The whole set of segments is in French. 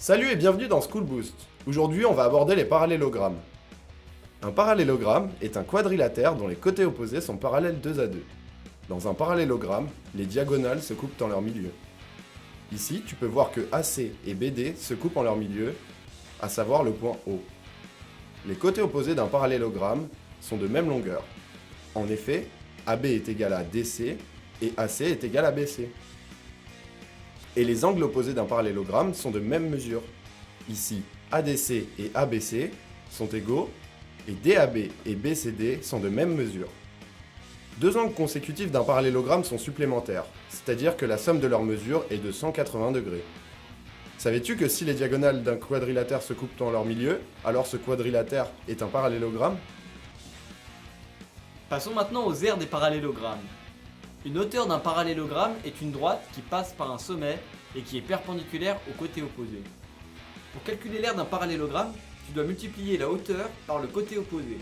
Salut et bienvenue dans School Boost. Aujourd'hui, on va aborder les parallélogrammes. Un parallélogramme est un quadrilatère dont les côtés opposés sont parallèles 2 à 2. Dans un parallélogramme, les diagonales se coupent en leur milieu. Ici, tu peux voir que AC et BD se coupent en leur milieu, à savoir le point O. Les côtés opposés d'un parallélogramme sont de même longueur. En effet, AB est égal à DC et AC est égal à BC. Et les angles opposés d'un parallélogramme sont de même mesure. Ici, ADC et ABC sont égaux et DAB et BCD sont de même mesure. Deux angles consécutifs d'un parallélogramme sont supplémentaires, c'est-à-dire que la somme de leurs mesures est de 180 degrés. Savais-tu que si les diagonales d'un quadrilatère se coupent en leur milieu, alors ce quadrilatère est un parallélogramme? Passons maintenant aux aires des parallélogrammes. Une hauteur d'un parallélogramme est une droite qui passe par un sommet et qui est perpendiculaire au côté opposé. Pour calculer l'aire d'un parallélogramme, tu dois multiplier la hauteur par le côté opposé.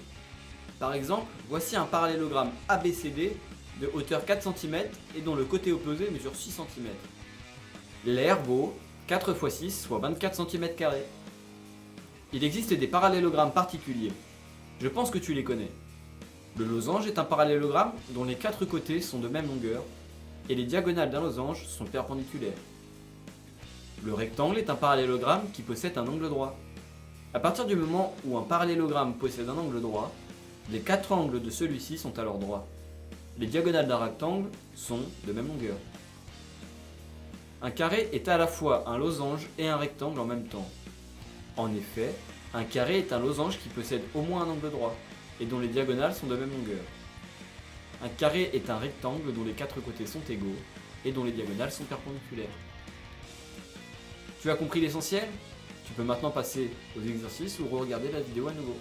Par exemple, voici un parallélogramme ABCD de hauteur 4 cm et dont le côté opposé mesure 6 cm. L'aire vaut 4 x 6, soit 24 cm². Il existe des parallélogrammes particuliers. Je pense que tu les connais. Le losange est un parallélogramme dont les 4 côtés sont de même longueur et les diagonales d'un losange sont perpendiculaires. Le rectangle est un parallélogramme qui possède un angle droit. À partir du moment où un parallélogramme possède un angle droit, les 4 angles de celui-ci sont alors droits. Les diagonales d'un rectangle sont de même longueur. Un carré est à la fois un losange et un rectangle en même temps. En effet, un carré est un losange qui possède au moins un angle droit et dont les diagonales sont de même longueur. Un carré est un rectangle dont les 4 côtés sont égaux et dont les diagonales sont perpendiculaires. Tu as compris l'essentiel? Tu peux maintenant passer aux exercices ou regarder la vidéo à nouveau.